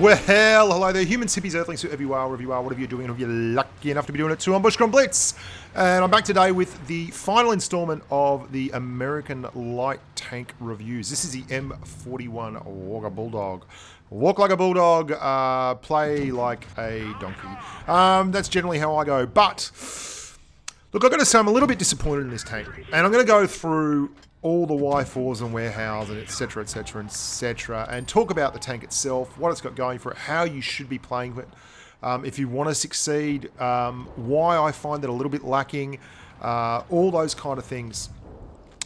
Well, hello there, humans, hippies, earthlings, whoever you are, whatever you're doing, if you're lucky enough to be doing it too, I'm Bushka and Blitz. And I'm back today with the final installment of the American Light Tank Reviews. This is the M41 Walker Bulldog. Walk like a bulldog, play like a donkey. That's generally how I go. But, look, I've got to say I'm a little bit disappointed in this tank. And I'm going to go through all the Y4s and warehouse and etc, etc, etc, and talk about the tank itself, what it's got going for it, how you should be playing it, if you want to succeed, why I find it a little bit lacking, all those kind of things.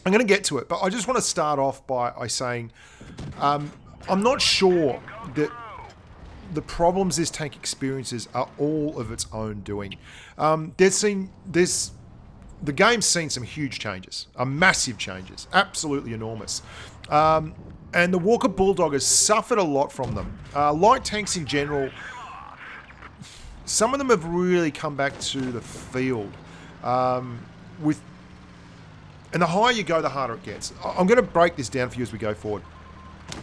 I'm going to get to it, but I just want to start off by saying I'm not sure that the problems this tank experiences are all of its own doing. The game's seen some huge changes, massive changes, absolutely enormous. And the Walker Bulldog has suffered a lot from them. Light tanks in general, some of them have really come back to the field. And the higher you go, the harder it gets. I'm going to break this down for you as we go forward,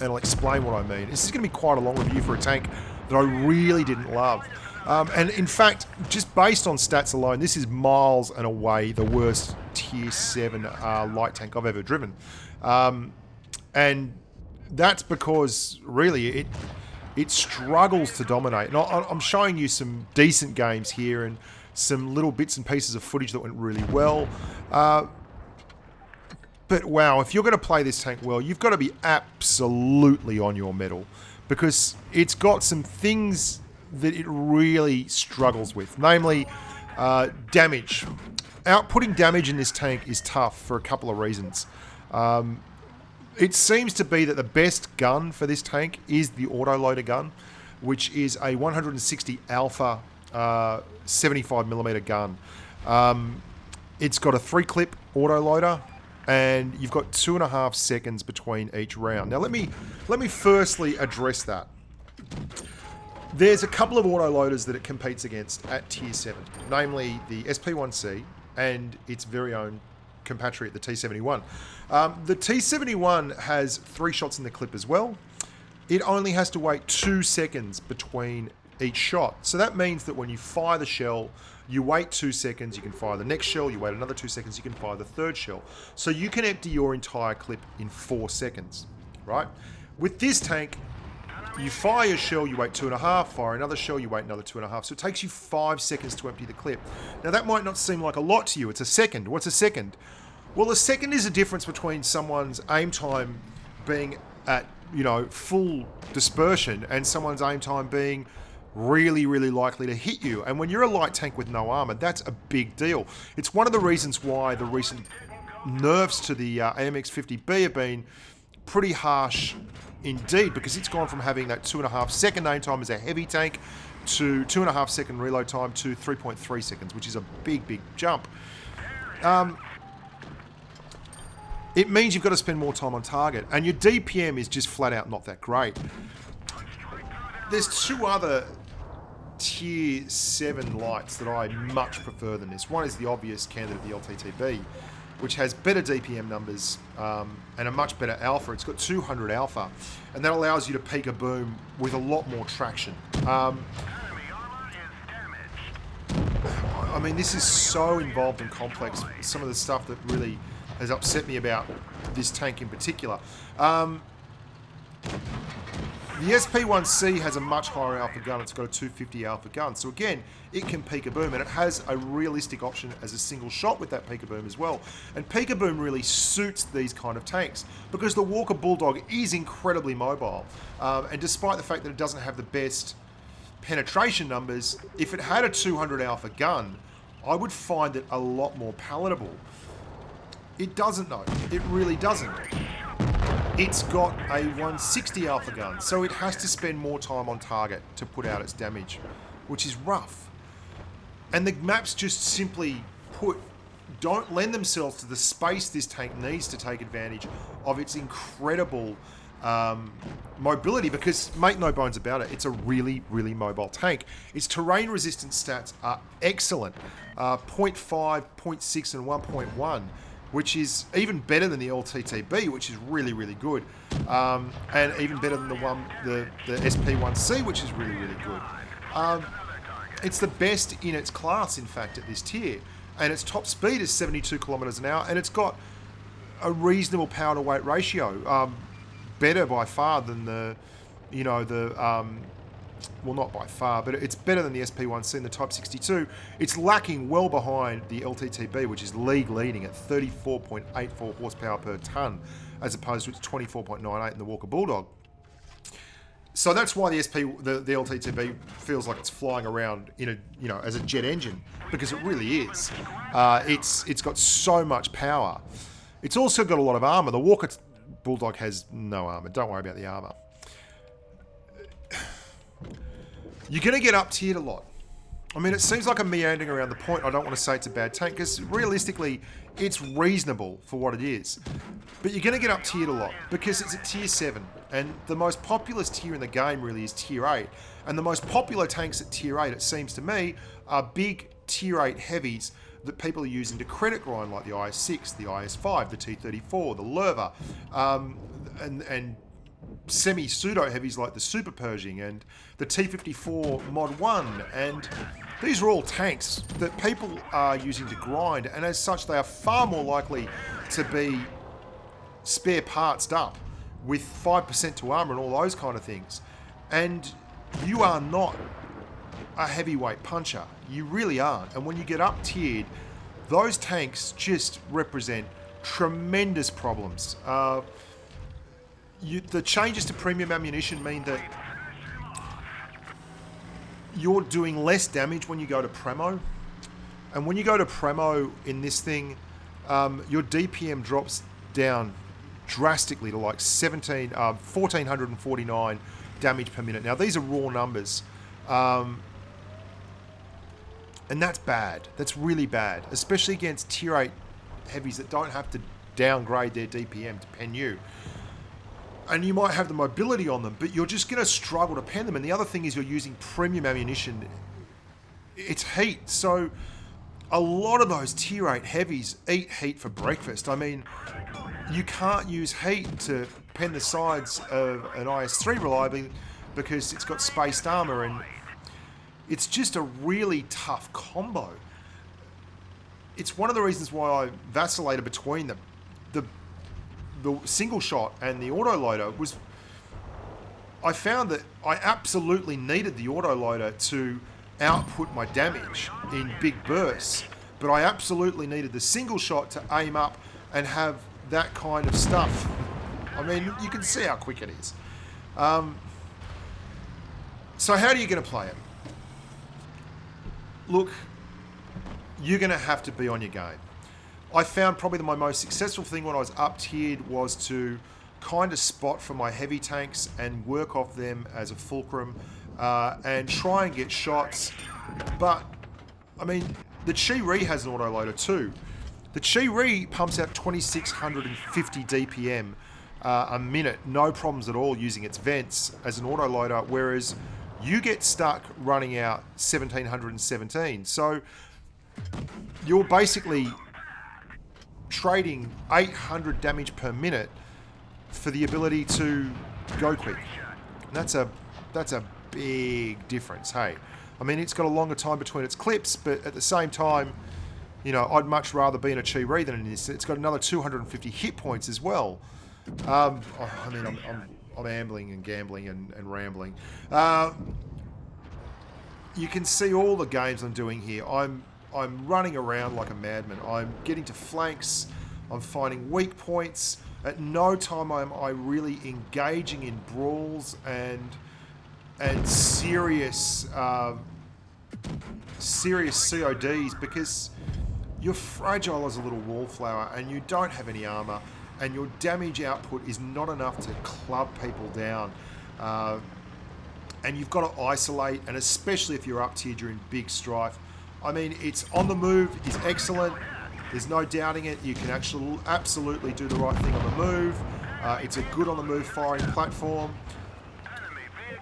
and I'll explain what I mean. This is going to be quite a long review for a tank that I really didn't love. And in fact, just based on stats alone, this is miles and away the worst Tier 7 light tank I've ever driven. And that's because, really, it struggles to dominate. And I'm showing you some decent games here and some little bits and pieces of footage that went really well. But wow, if you're going to play this tank well, you've got to be absolutely on your mettle, because it's got some things that it really struggles with, namely damage. Outputting damage in this tank is tough for a couple of reasons. It seems to be that the best gun for this tank is the autoloader gun, which is a 160 Alpha 75mm gun. It's got a 3-clip autoloader, and you've got 2.5 seconds between each round. Now let me firstly address that. There's a couple of autoloaders that it competes against at Tier 7, namely the SP1C and its very own compatriot, the T71. The T71 has 3 shots in the clip as well. It only has to wait 2 seconds between each shot. So that means that when you fire the shell, you wait 2 seconds, you can fire the next shell, you wait another 2 seconds, you can fire the third shell. So you can empty your entire clip in 4 seconds, right? With this tank, you fire your shell, you wait 2.5, fire another shell, you wait another 2.5. So it takes you 5 seconds to empty the clip. Now that might not seem like a lot to you. It's a second. What's a second? Well, a second is the difference between someone's aim time being at, full dispersion and someone's aim time being really, really likely to hit you. And when you're a light tank with no armor, that's a big deal. It's one of the reasons why the recent nerfs to the AMX-50B have been pretty harsh indeed, because it's gone from having that 2.5 second aim time as a heavy tank to 2.5 second reload time to 3.3 seconds, which is a big, big jump. It means you've got to spend more time on target, and your DPM is just flat out not that great. There's 2 other Tier 7 lights that I much prefer than this. One is the obvious candidate, the LTTB, which has better DPM numbers and a much better alpha. It's got 200 alpha, and that allows you to peak a boom with a lot more traction. I mean, this is so involved and complex. Some of the stuff that really has upset me about this tank in particular. The SP1C has a much higher alpha gun. It's got a 250 alpha gun. So again, it can peak a boom, and it has a realistic option as a single shot with that peak a boom as well. And peak a boom really suits these kind of tanks, because the Walker Bulldog is incredibly mobile. And despite the fact that it doesn't have the best penetration numbers, if it had a 200 alpha gun, I would find it a lot more palatable. It doesn't though. It really doesn't. It's got a 160 alpha gun, so it has to spend more time on target to put out its damage, which is rough. And the maps just simply don't lend themselves to the space this tank needs to take advantage of its incredible mobility, because, make no bones about it, it's a really, really mobile tank. Its terrain resistance stats are excellent. 0.5, 0.6 and 1.1. which is even better than the LTTB, which is really, really good. And even better than the SP1C, which is really, really good. It's the best in its class, in fact, at this tier. And its top speed is 72 kilometers an hour, and it's got a reasonable power to weight ratio. Better by far than well, not by far, but it's better than the SP1C and the Type 62. It's lacking well behind the LTTB, which is league leading at 34.84 horsepower per tonne, as opposed to its 24.98 in the Walker Bulldog. So that's why the LTTB feels like it's flying around in as a jet engine, because it really is. It's got so much power. It's also got a lot of armor. The Walker Bulldog has no armor. Don't worry about the armor. You're going to get up-tiered a lot. I mean, it seems like I'm meandering around the point. I don't want to say it's a bad tank, because realistically, it's reasonable for what it is. But you're going to get up-tiered a lot, because it's at tier 7. And the most populous tier in the game really is tier 8. And the most popular tanks at tier 8, it seems to me, are big tier 8 heavies that people are using to credit grind, like the IS-6, the IS-5, the T-34, the Lerva, and semi-pseudo heavies like the Super Pershing and the T-54 Mod 1, and these are all tanks that people are using to grind, and as such they are far more likely to be spare partsed up with 5% to armor and all those kind of things. And you are not a heavyweight puncher. You really aren't. And when you get up tiered, those tanks just represent tremendous problems. The changes to premium ammunition mean that you're doing less damage when you go to Premo. And when you go to Premo in this thing, your DPM drops down drastically to like 1,449 damage per minute. Now, these are raw numbers. And that's bad. That's really bad, especially against tier 8 heavies that don't have to downgrade their DPM to pen you. And you might have the mobility on them, but you're just going to struggle to pen them. And the other thing is you're using premium ammunition. It's heat. So a lot of those tier 8 heavies eat heat for breakfast. I mean, you can't use heat to pen the sides of an IS-3 reliably because it's got spaced armor, and it's just a really tough combo. It's one of the reasons why I vacillated between them. The single shot and the autoloader was... I found that I absolutely needed the autoloader to output my damage in big bursts, but I absolutely needed the single shot to aim up and have that kind of stuff. I mean, you can see how quick it is. So how are you going to play it? Look, you're going to have to be on your game. I found probably my most successful thing when I was up-tiered was to kind of spot for my heavy tanks and work off them as a fulcrum and try and get shots. But, I mean, the Chi-Ri has an autoloader too. The Chi-Ri pumps out 2,650 DPM a minute, no problems at all using its vents as an autoloader, whereas you get stuck running out 1,717. So you're basically trading 800 damage per minute for the ability to go quick. And that's a big difference, hey. I mean, it's got a longer time between its clips, but at the same time, you know, I'd much rather be in a Chi-Ri than in this. It's got another 250 hit points as well. I mean, I'm ambling and gambling and rambling. You can see all the games I'm doing here. I'm running around like a madman. I'm getting to flanks. I'm finding weak points. At no time am I really engaging in brawls and serious CODs, because you're fragile as a little wallflower and you don't have any armor, and your damage output is not enough to club people down. And you've got to isolate, and especially if you're up tier during big strife. I mean, it's on the move is excellent. There's no doubting it. You can actually absolutely do the right thing on the move. It's a good on the move firing platform.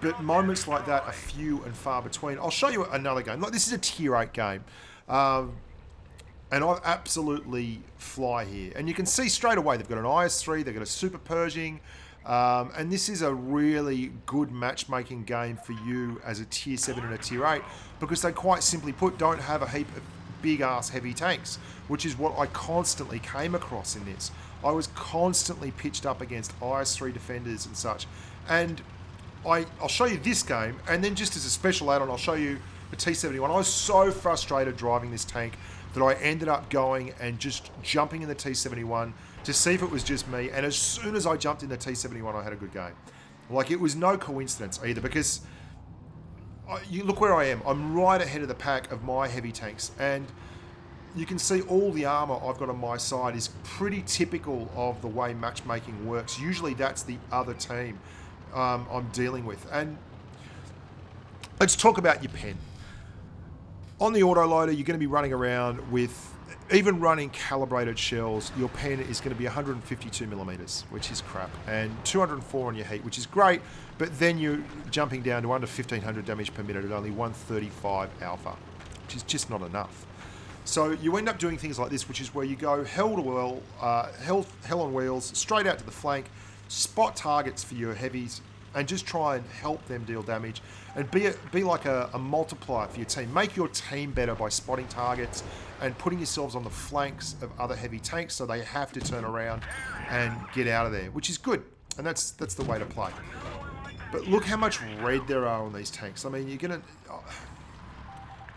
But moments like that are few and far between. I'll show you another game. Like, this is a tier 8 game. And And I absolutely fly here. And you can see straight away they've got an IS-3, they've got a Super Pershing, and this is a really good matchmaking game for you as a Tier 7 and a Tier 8, because they quite simply put don't have a heap of big-ass heavy tanks, which is what I constantly came across in this. I was constantly pitched up against IS-3 defenders and such. And I'll show you this game, and then just as a special add-on, I'll show you the T-71. I was so frustrated driving this tank that I ended up going and just jumping in the T-71 to see if it was just me. And as soon as I jumped in the T-71, I had a good game. Like, it was no coincidence either, because you look where I am. I'm right ahead of the pack of my heavy tanks, and you can see all the armor I've got on my side is pretty typical of the way matchmaking works. Usually that's the other team I'm dealing with. And let's talk about your pen. On the autoloader, you're going to be running around with, even running calibrated shells, your pen is going to be 152 millimeters, which is crap, and 204 on your heat, which is great, but then you're jumping down to under 1500 damage per minute at only 135 alpha, which is just not enough. So you end up doing things like this, which is where you go hell on wheels, straight out to the flank, spot targets for your heavies, and just try and help them deal damage, and be like a multiplier for your team. Make your team better by spotting targets and putting yourselves on the flanks of other heavy tanks so they have to turn around and get out of there, which is good, and that's the way to play. But look how much red there are on these tanks. I mean, you're gonna...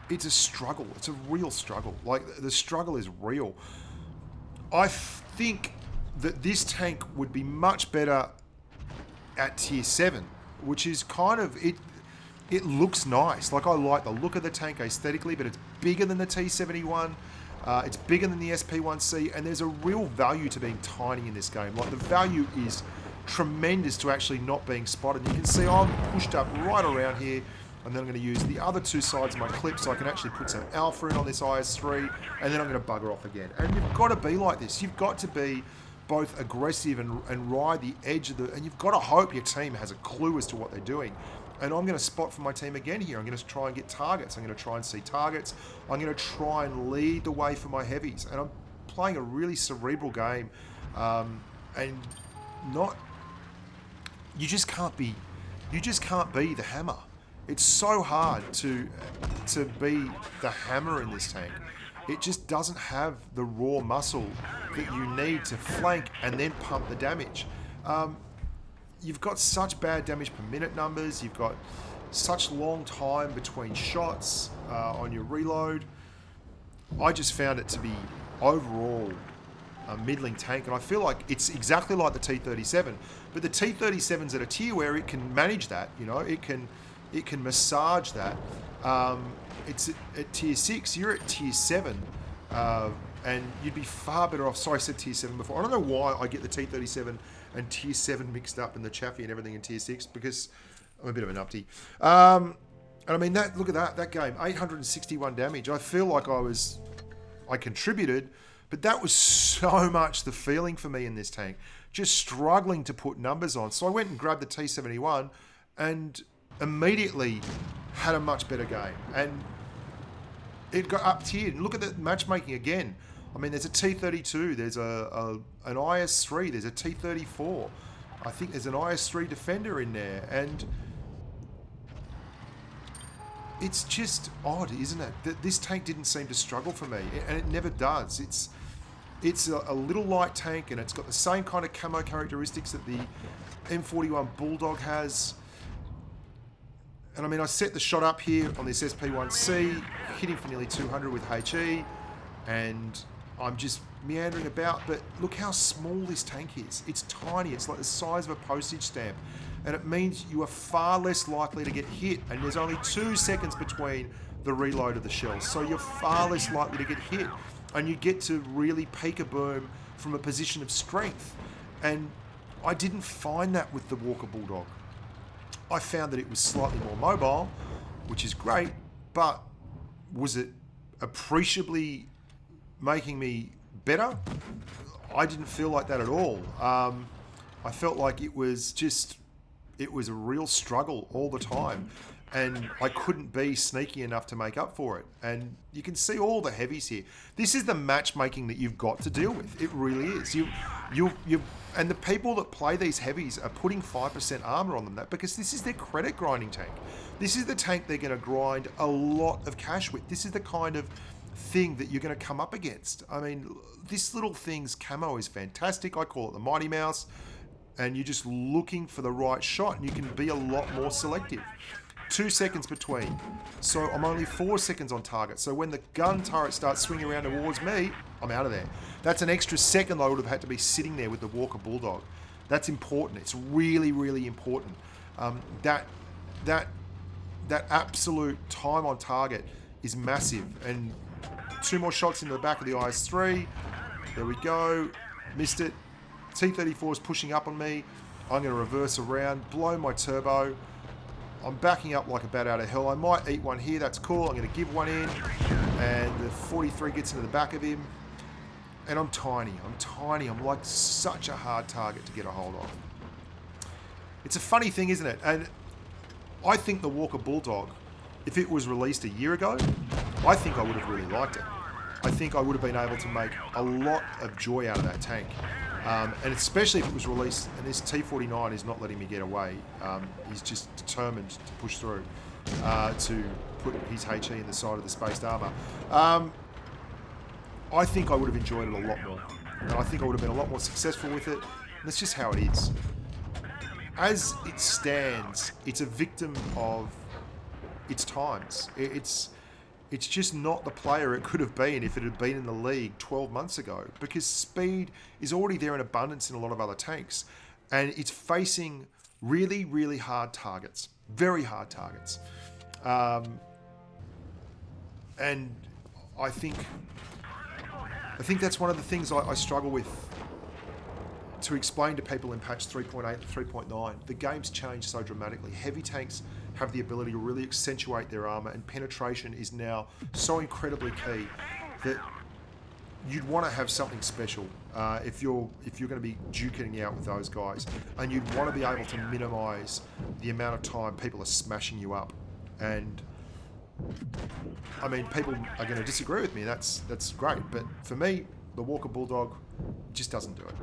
it's a struggle. It's a real struggle. Like, the struggle is real. I think that this tank would be much better at Tier 7, which is kind of... It looks nice. Like, I like the look of the tank aesthetically, but it's bigger than the T-71. It's bigger than the SP-1C, and there's a real value to being tiny in this game. Like, the value is tremendous to actually not being spotted. You can see I'm pushed up right around here, and then I'm going to use the other two sides of my clip so I can actually put some alpha in on this IS-3, and then I'm going to bugger off again. And you've got to be like this. You've got to be both aggressive and ride the edge of the... And you've got to hope your team has a clue as to what they're doing. And I'm going to spot for my team again here. I'm going to try and get targets. I'm going to try and see targets. I'm going to try and lead the way for my heavies. And I'm playing a really cerebral game. And not... You just can't be the hammer. It's so hard to be the hammer in this tank. It just doesn't have the raw muscle that you need to flank and then pump the damage. You've got such bad damage per minute numbers. You've got such long time between shots on your reload. I just found it to be overall a middling tank, and I feel like it's exactly like the T-37, but the T-37's at a tier where it can manage that. You know, it can massage that. It's at Tier 6. You're at Tier 7, and you'd be far better off. Sorry, I said Tier 7 before. I don't know why I get the T-37 and Tier 7 mixed up, and the chaffee and everything in Tier 6, because I'm a bit of an uppity. And I mean, look at that game, 861 damage. I feel like I contributed, but that was so much the feeling for me in this tank. Just struggling to put numbers on. So I went and grabbed the T-71 and immediately had a much better game. And it got up tiered. And look at the matchmaking again. I mean, there's a T-32, there's an IS-3, there's a T-34. I think there's an IS-3 Defender in there. And it's just odd, isn't it? That this tank didn't seem to struggle for me, and it never does. It's a little light tank, and it's got the same kind of camo characteristics that the M41 Bulldog has. And I mean, I set the shot up here on this SP-1C, hitting for nearly 200 with HE, and I'm just meandering about, but look how small this tank is. It's tiny. It's like the size of a postage stamp, and it means you are far less likely to get hit, and there's only 2 seconds between the reload of the shells, so you're far less likely to get hit, and you get to really peek a boom from a position of strength. And I didn't find that with the Walker Bulldog. I found that it was slightly more mobile, which is great, but was it appreciably making me better? I didn't feel like that at all. I felt like it was a real struggle all the time. and I couldn't be sneaky enough to make up for it. And you can see all the heavies here. This is the matchmaking that you've got to deal with. It really is. And the people that play these heavies are putting 5% armor on them, because this is their credit grinding tank. This is the tank they're going to grind a lot of cash with. This is the kind of thing that you're going to come up against. I mean, this little thing's camo is fantastic. I call it the Mighty Mouse. And you're just looking for the right shot, and you can be a lot more selective. 2 seconds between. So I'm only 4 seconds on target. So when the gun turret starts swinging around towards me, I'm out of there. That's an extra second I would have had to be sitting there with the Walker Bulldog. That's important. It's really, really important. That absolute time on target is massive. And 2 more shots into the back of the IS-3. There we go. Missed it. T-34 is pushing up on me. I'm going to reverse around, blow my turbo. I'm backing up like a bat out of hell. I might eat one here. That's cool. I'm going to give one in. And the 43 gets into the back of him. And I'm tiny. I'm like such a hard target to get a hold of. It's a funny thing, isn't it? And I think the Walker Bulldog, if it was released a year ago, I think I would have really liked it. I think I would have been able to make a lot of joy out of that tank. And especially if it was released, and this T-49 is not letting me get away. He's just determined to push through to put his HE in the side of the spaced armour. I think I would have enjoyed it a lot more. And I think I would have been a lot more successful with it. And that's just how it is. As it stands, it's a victim of its times. It's just not the player it could have been if it had been in the league 12 months ago, because speed is already there in abundance in a lot of other tanks, and it's facing really, really hard targets, very hard targets. And I think that's one of the things I struggle with to explain to people in patch 3.8 and 3.9. The game's changed so dramatically. Heavy tanks have the ability to really accentuate their armor, and penetration is now so incredibly key that you'd want to have something special if you're going to be duking out with those guys, and you'd want to be able to minimize the amount of time people are smashing you up. And I mean, people are going to disagree with me. That's great, but for me, the Walker Bulldog just doesn't do it.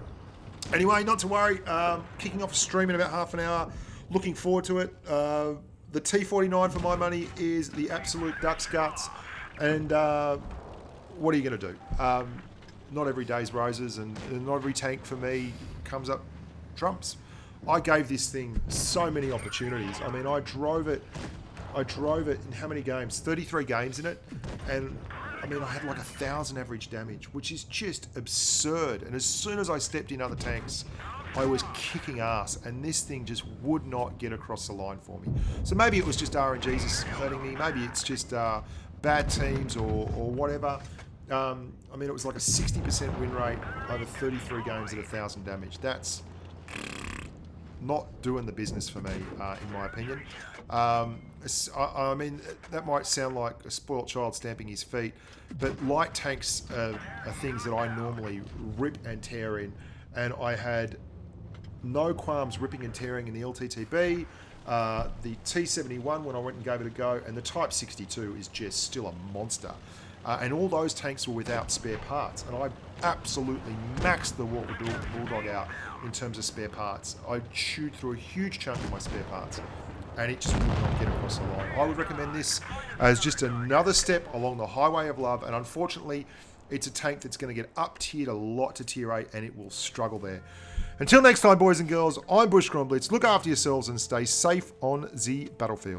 Anyway, not to worry. Kicking off a stream in about half an hour. Looking forward to it. The T-49 for my money is the absolute duck's guts. And what are you going to do? Not every day's roses, and not every tank for me comes up trumps. I gave this thing so many opportunities. I mean, I drove it in how many games? 33 games in it. And I mean, I had like 1,000 average damage, which is just absurd. And as soon as I stepped in other tanks, I was kicking ass, and this thing just would not get across the line for me. So maybe it was just RNGs hurting me. Maybe it's just bad teams or whatever. I mean, it was like a 60% win rate over 33 games at 1,000 damage. That's not doing the business for me, in my opinion. I mean, that might sound like a spoilt child stamping his feet, but light tanks are things that I normally rip and tear in, and I had no qualms ripping and tearing in the LTTB, the T-71 when I went and gave it a go, and the Type 62 is just still a monster. And all those tanks were without spare parts, and I absolutely maxed the Walker Bulldog out in terms of spare parts. I chewed through a huge chunk of my spare parts, and it just would not get across the line. I would recommend this as just another step along the highway of love, and unfortunately, it's a tank that's going to get up-tiered a lot to Tier 8, and it will struggle there. Until next time, boys and girls, I'm Bushka on Blitz. Look after yourselves and stay safe on the battlefield.